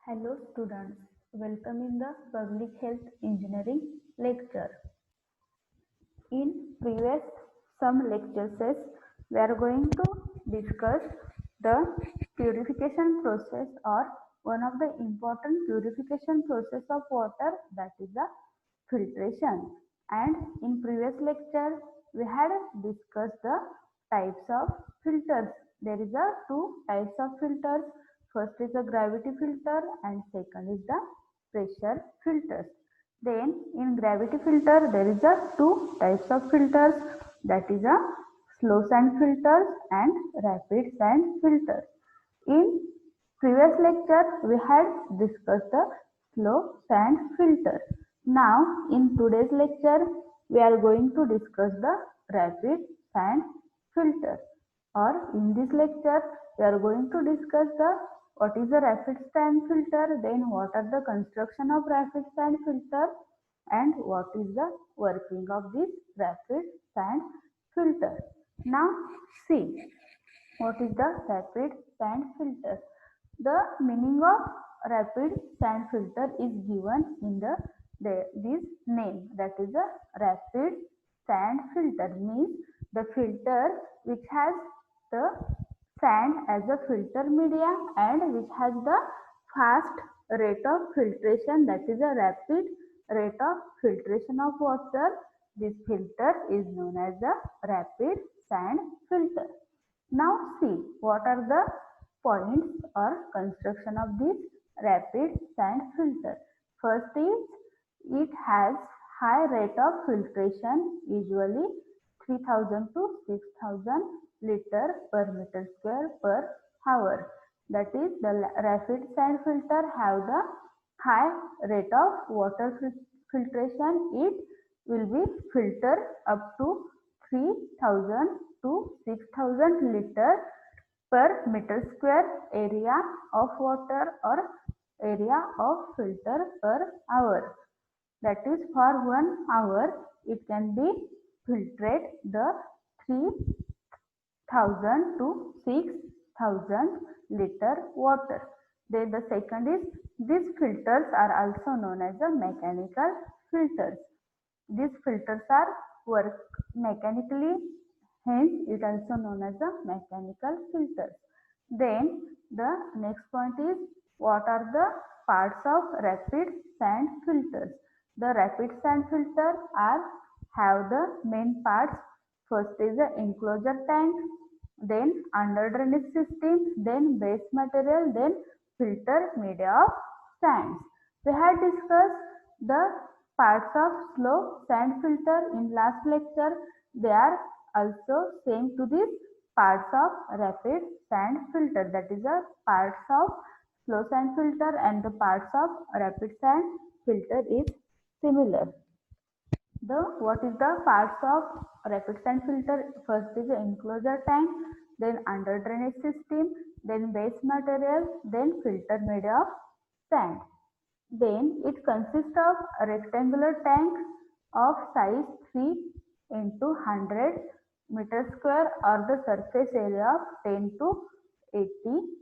Hello students, welcome in the Public Health Engineering lecture. In previous some lectures, we are going to discuss the purification process or one of the important purification process of water, that is the filtration. And in previous lecture we had discussed the types of filters. There is a two types of filters. First is the gravity filter and second is the pressure filters. Then in gravity filter there is a two types of filters, that is a slow sand filters and rapid sand filters. In previous lecture we had discussed the slow sand filter. Now in today's lecture we are going to discuss the rapid sand filter, or in this lecture we are going to discuss the what is the rapid sand filter, then what are the construction of rapid sand filter, and what is the working of this rapid sand filter. Now see what is the rapid sand filter. The meaning of rapid sand filter is given in this name, that is a rapid sand filter, means the filter which has the sand as a filter media and which has the fast rate of filtration, that is a rapid rate of filtration of water. This filter is known as the rapid sand filter. Now see what are the points or construction of this rapid sand filter. First is it has high rate of filtration, usually 3000 to 6000 liter per meter square per hour. That is, the rapid sand filter have the high rate of water filtration. It will be filter up to 3000 to 6000 liter per meter square area of water or area of filter per hour. That is, for 1 hour it can be filtered the 3000 to 6000 liter water. Then the second is these filters are also known as the mechanical filters. These filters are work mechanically, hence it also known as a mechanical filter. Then the next point is what are the parts of rapid sand filters. The rapid sand filter are have the main parts. First is the enclosure tank, then under drainage system, then base material, then filter media of sands. We had discussed the parts of slow sand filter in last lecture. They are also same to this parts of rapid sand filter, that is the parts of slow sand filter and the parts of rapid sand filter is similar. The what is the parts of rapid sand filter? First is the enclosure tank, then under drainage system, then base material, then filter media of sand. Then it consists of a rectangular tank of size 3 into 100 meter square, or the surface area of 10 to 80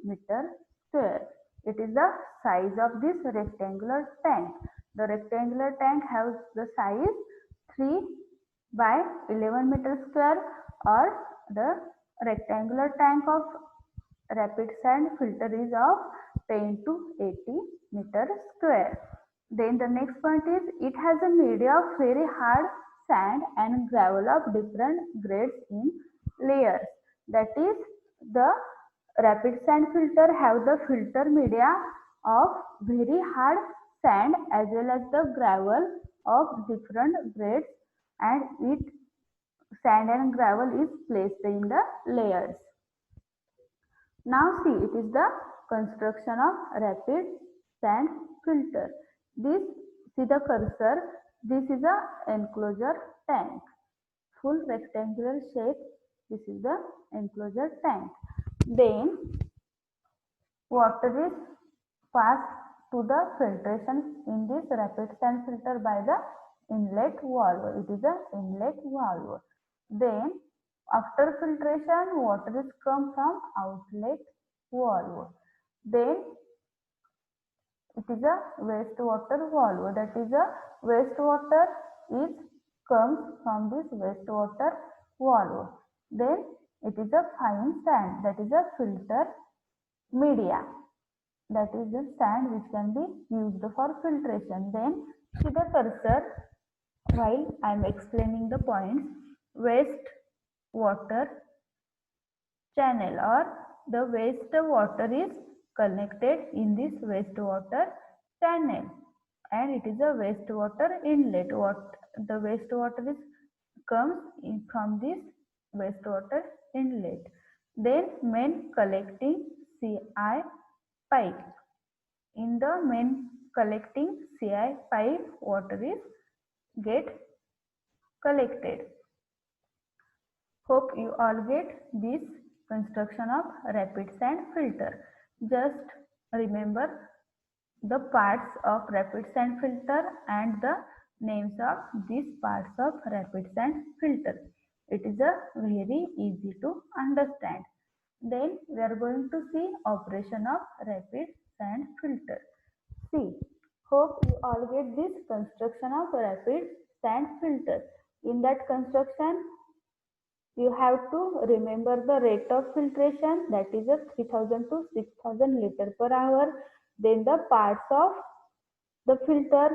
meter square. It is the size of this rectangular tank. The rectangular tank has the size 3 by 11 meter square, or the rectangular tank of rapid sand filter is of 10 to 80 meter square. Then the next point is it has a media of very hard sand and gravel of different grades in layers. That is, the rapid sand filter have the filter media of very hard sand as well as the gravel of different grades, and it sand and gravel is placed in the layers. Now see, it is the construction of rapid sand filter. This, see the cursor, this is a enclosure tank, full rectangular shape. This is the enclosure tank. Then water is passed to the filtration in this rapid sand filter by the inlet valve. It is a inlet valve. Then after filtration, water is come from outlet valve. Then It is a wastewater valve. That is a wastewater is comes from this wastewater valve. Then it is a fine sand. That is a filter media. That is the sand which can be used for filtration. Then see the cursor while I am explaining the points. Waste water channel, or the waste water is connected in this wastewater channel, and it is a wastewater inlet. What the wastewater is comes in from this wastewater inlet. Then main collecting CI pipe. In the main collecting CI pipe, water is get collected. Hope you all get this construction of rapid sand filter. Just remember the parts of rapid sand filter and the names of these parts of rapid sand filter. It is a very easy to understand. Then we are going to see operation of rapid sand filter. See, hope you all get this construction of rapid sand filter. In that construction, you have to remember the rate of filtration, that is a 3000 to 6000 liter per hour. Then the parts of the filter,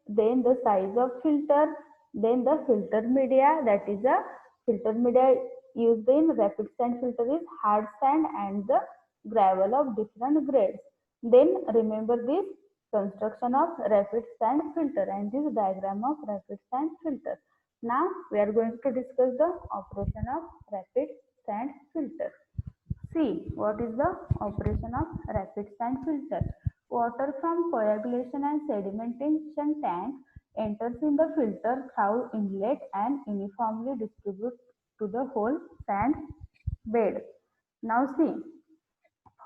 then the size of filter, then the filter media, that is a filter media used in rapid sand filter is hard sand and the gravel of different grades. Then remember this construction of rapid sand filter and this diagram of rapid sand filter. Now we are going to discuss the operation of rapid sand filter. See, what is the operation of rapid sand filter? Water from coagulation and sedimentation tank enters in the filter through inlet and uniformly distributes to the whole sand bed. Now see,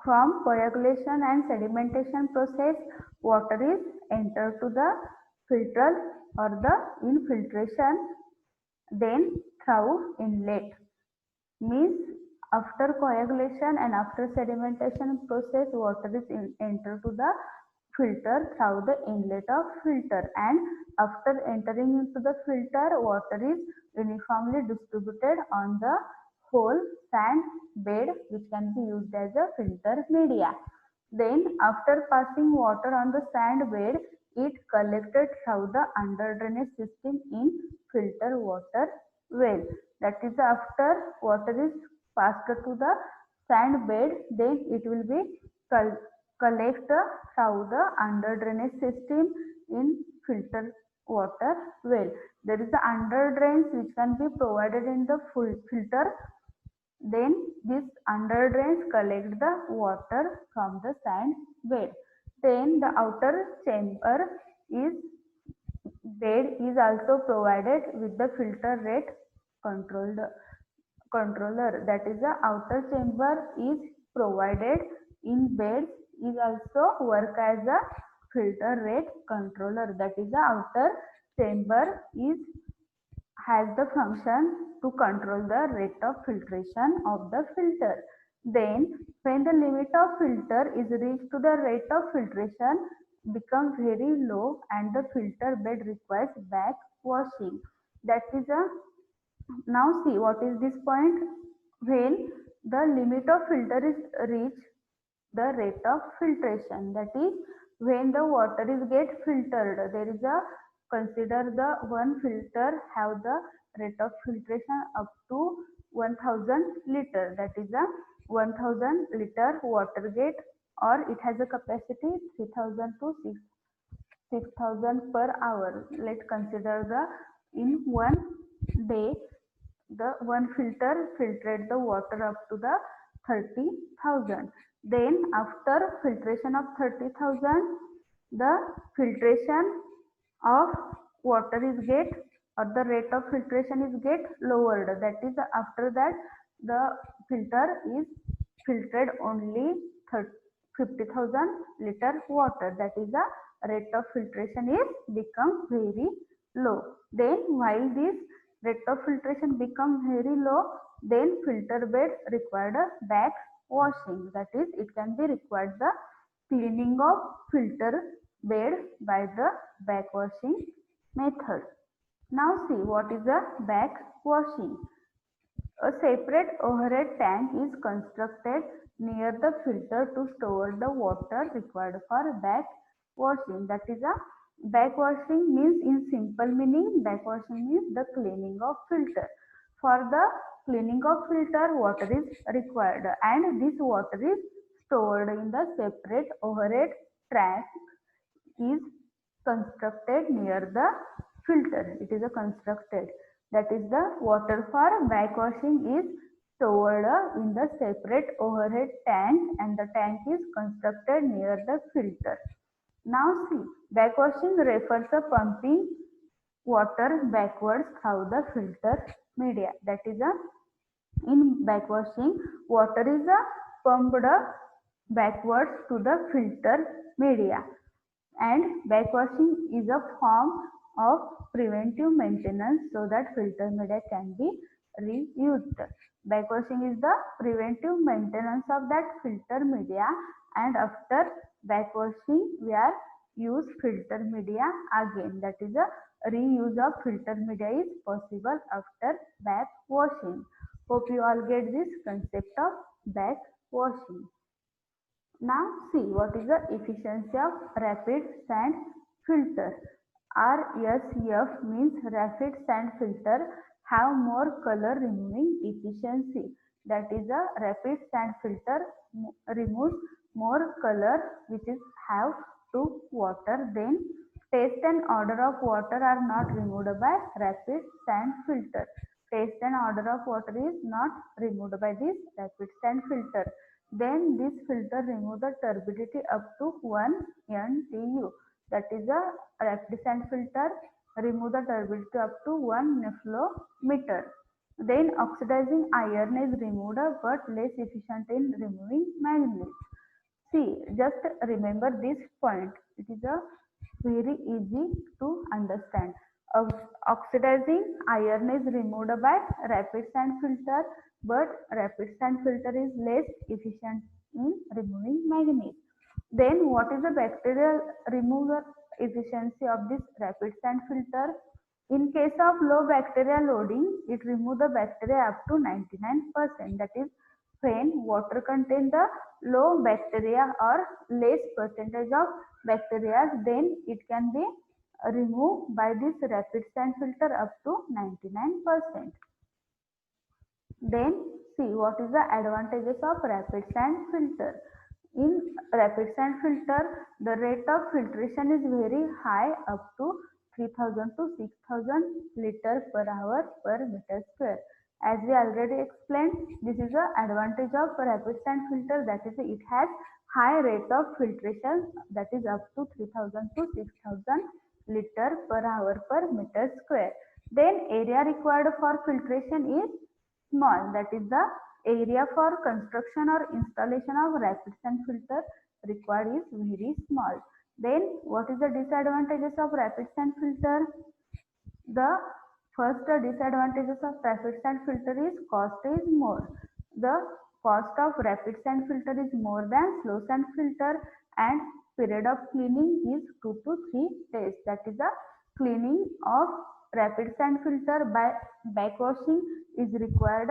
from coagulation and sedimentation process, water is entered to the filter or the infiltration, then through inlet. Means after coagulation and after sedimentation process, water is entered to the filter through the inlet of filter, and after entering into the filter, water is uniformly distributed on the whole sand bed, which can be used as a filter media. Then after passing water on the sand bed, it collected through the under drainage system in filter water well. That is after water is passed to the sand bed, then it will be collect through the under drainage system in filter water well. There is the under drains which can be provided in the full filter. Then this under drains collect the water from the sand bed. Then the outer chamber is bed is also provided with the filter rate controlled controller. That is the outer chamber is provided in beds is also work as a filter rate controller. That is the outer chamber is has the function to control the rate of filtration of the filter. Then when the limit of filter is reached to the rate of filtration becomes very low and the filter bed requires back washing. That is a now see what is this point. When the limit of filter is reached the rate of filtration, that is when the water is get filtered, there is a consider the one filter have the rate of filtration up to 1000 liter, that is a 1000 liter water get, or it has a capacity 3000 to 6000 per hour. Let's consider the in one day the one filter filtered the water up to the 30,000. Then after filtration of 30,000, the filtration of water is get, or the rate of filtration is get lowered. That is after that the filter is filtered only 50,000 liter water. That is the rate of filtration is become very low. Then while this rate of filtration become very low, then filter bed required a back washing. That is it can be required the cleaning of filter bed by the backwashing method. Now see what is the backwashing. A separate overhead tank is constructed near the filter to store the water required for backwashing. That is a backwashing means, in simple meaning, backwashing means the cleaning of filter. For the cleaning of filter, water is required and this water is stored in the separate overhead tank is constructed near the filter. It is a constructed, that is the water for backwashing is stored in the separate overhead tank and the tank is constructed near the filter. Now see, backwashing refers to pumping water backwards through the filter media. That is a, in backwashing, water is pumped backwards to the filter media, and backwashing is a form of preventive maintenance so that filter media can be reused. Backwashing is the preventive maintenance of that filter media, and after backwashing we are use filter media again. That is a reuse of filter media is possible after backwashing. Hope you all get this concept of backwashing. Now see what is the efficiency of rapid sand filter. RSF means rapid sand filter have more color removing efficiency. That is a rapid sand filter removes more color which is have to water. Then taste and odor of water are not removed by rapid sand filter. Taste and odor of water is not removed by this rapid sand filter. Then this filter remove the turbidity up to 1 NTU. That is a rapid sand filter remove the turbidity up to 1 neflometer. Then oxidizing iron is removed but less efficient in removing manganese. See, just remember this point. It is a very easy to understand. Oxidizing iron is removed by rapid sand filter, but rapid sand filter is less efficient in removing manganese. Then what is the bacterial removal efficiency of this rapid sand filter? In case of low bacterial loading, it removes the bacteria up to 99%. That is, when water contains the low bacteria or less percentage of bacteria, then it can be removed by this rapid sand filter up to 99%. Then see what is the advantages of rapid sand filter. In rapid sand filter, the rate of filtration is very high, up to 3000 to 6000 liter per hour per meter square. As we already explained, this is the advantage of rapid sand filter, that is it has high rate of filtration, that is up to 3000 to 6000 liter per hour per meter square. Then area required for filtration is small, that is the area for construction or installation of rapid sand filter required is very small. Then what is the disadvantages of rapid sand filter? The first disadvantages of rapid sand filter is cost is more. The cost of rapid sand filter is more than slow sand filter, and period of cleaning is 2 to 3 days. That is the cleaning of rapid sand filter by backwashing is required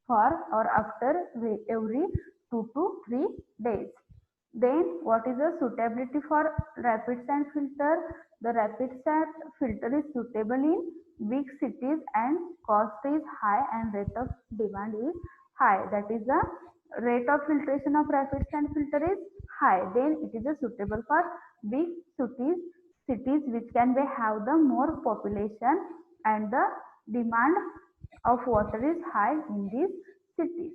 for or after every 2 to 3 days. Then what is the suitability for rapid sand filter? The rapid sand filter is suitable in big cities and cost is high and rate of demand is high. That is the rate of filtration of rapid sand filter is high. Then it is suitable for big cities which can be have the more population and the demand of water is high in these cities.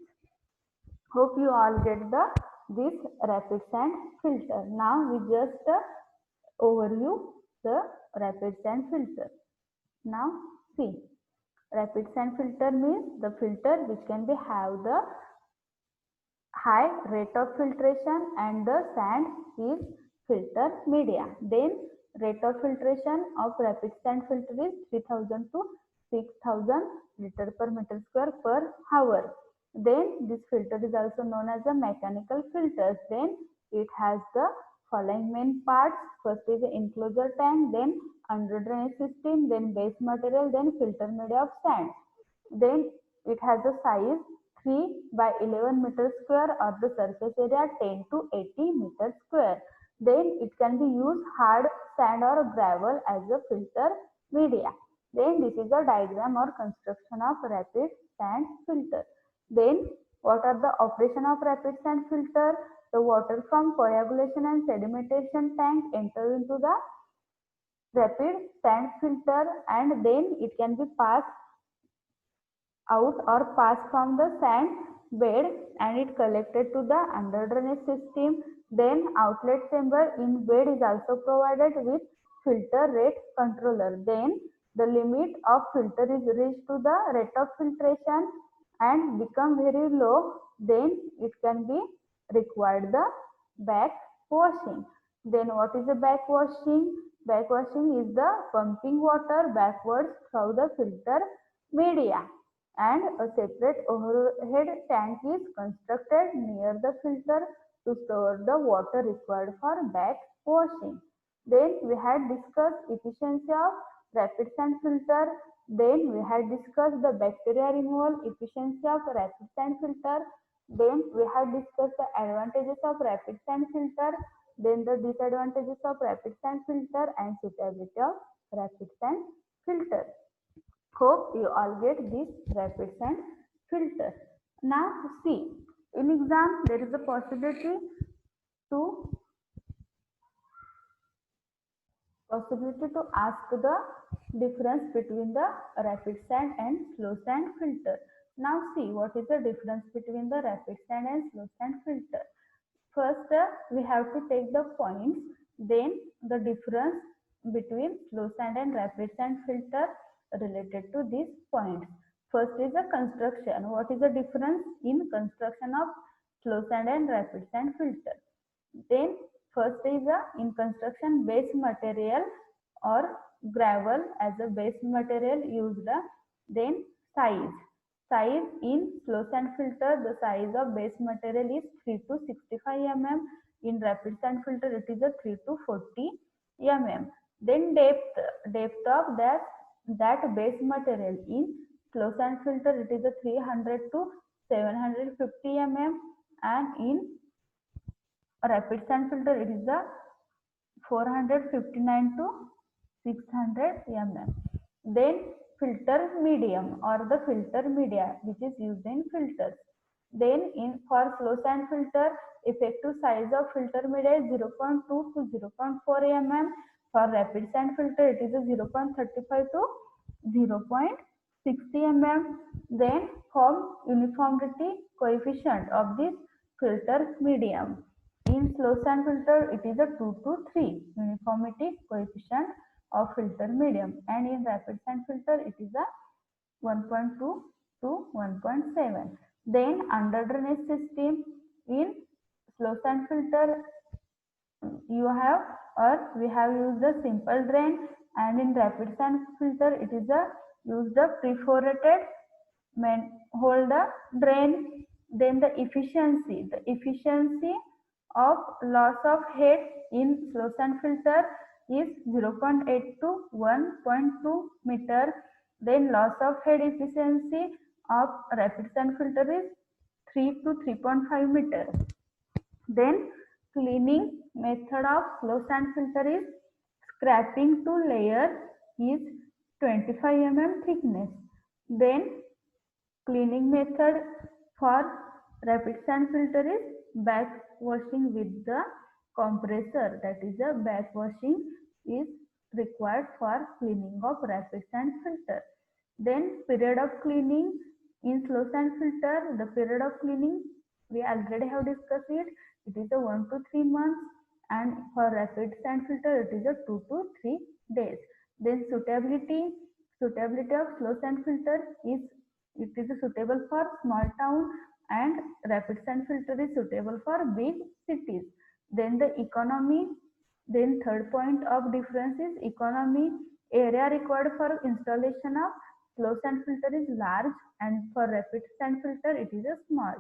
Hope you all get the this rapid sand filter. Now we just overview the rapid sand filter. Now see, rapid sand filter means the filter which can be have the high rate of filtration and the sand is filter media. Then rate of filtration of rapid sand filter is 3000 to 6000 liter per meter square per hour. Then this filter is also known as a mechanical filter. Then It has the following main parts. First is the enclosure tank, then under drainage system, then base material, then filter media of sand. Then it has a size 3 by 11 meter square or the surface area 10 to 80 meter square. Then it can be used hard sand or gravel as a filter media. Then this is a diagram or construction of rapid sand filter. Then what are the operation of rapid sand filter? The water from coagulation and sedimentation tank enter into the rapid sand filter and then it can be passed out or pass from the sand bed and it collected to the under drainage system. Then outlet chamber in bed is also provided with filter rate controller. Then the limit of filter is reached to the rate of filtration and become very low. Then it can be required the back washing. Then what is the back washing? Back washing is the pumping water backwards through the filter media and a separate overhead tank is constructed near the filter to store the water required for back washing. Then we had discussed efficiency of rapid sand filter. Then we had discussed the bacteria removal efficiency of rapid sand filter. Then we had discussed the advantages of rapid sand filter. Then the disadvantages of rapid sand filter and suitability of rapid sand filter. Hope you all get this rapid sand filter. Now see, in exam there is a to possibility to ask the difference between the rapid sand and slow sand filter. Now see what is the difference between the rapid sand and slow sand filter. First, we have to take the points, then the difference between slow sand and rapid sand filter related to these points. First is the construction. What is the difference in construction of slow sand and rapid sand filter? Then first is in construction base material or gravel as a base material used. Then size. Size in slow sand filter, the size of base material is 3 to 65 mm. In rapid sand filter, it is a 3 to 40 mm. Then depth of that base material in slow sand filter, it is a 300 to 750 mm, and in rapid sand filter, it is a 459 to 600 mm. Then filter medium or the filter media which is used in filters. Then in for slow sand filter, effective size of filter media is 0.2 to 0.4 mm. For rapid sand filter, it is a 0.35 to 0.60 mm. Then form uniformity coefficient of this filter medium. In slow sand filter, it is a 2 to 3 uniformity coefficient of filter medium, and in rapid sand filter, it is a 1.2 to 1.7. Then under drainage system in slow sand filter, you have or we have used a simple drain, and in rapid sand filter, it is a used a perforated hold the drain. Then the efficiency of loss of head in slow sand filter is 0.8 to 1.2 meter. Then loss of head efficiency of rapid sand filter is 3 to 3.5 meter. Then cleaning method of slow sand filter is scraping to layer is 25 mm thickness. Then cleaning method for rapid sand filter is back washing with the compressor. That is a back washing is required for cleaning of rapid sand filter. Then period of cleaning in slow sand filter, the period of cleaning we already have discussed it. It is a 1 to 3 months, and for rapid sand filter it is a 2 to 3 days. Then suitability of slow sand filter is it is suitable for small town, and rapid sand filter is suitable for big cities. Then the economy, then third point of difference is economy. Area required for installation of slow sand filter is large, and for rapid sand filter it is a small.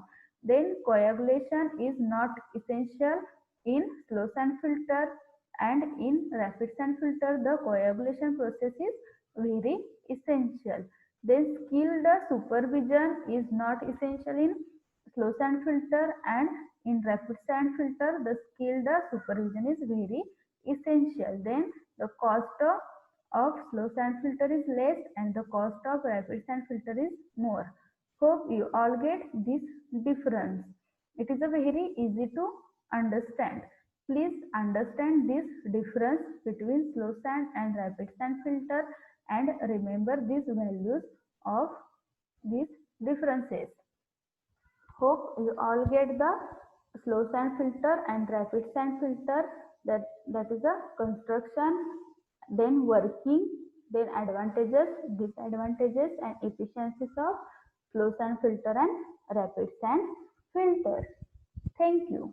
Then coagulation is not essential In slow sand filter and in rapid sand filter, the coagulation process is very essential. Then skilled supervision is not essential in slow sand filter, and in rapid sand filter, the skilled supervision is very essential. Then the cost of slow sand filter is less and the cost of rapid sand filter is more. Hope you all get this difference. It is a very easy to understand. Please understand this difference between slow sand and rapid sand filter and remember these values of these differences. Hope you all get the slow sand filter and rapid sand filter, that is a construction, then working, then advantages, disadvantages and efficiencies of slow sand filter and rapid sand filter. Thank you.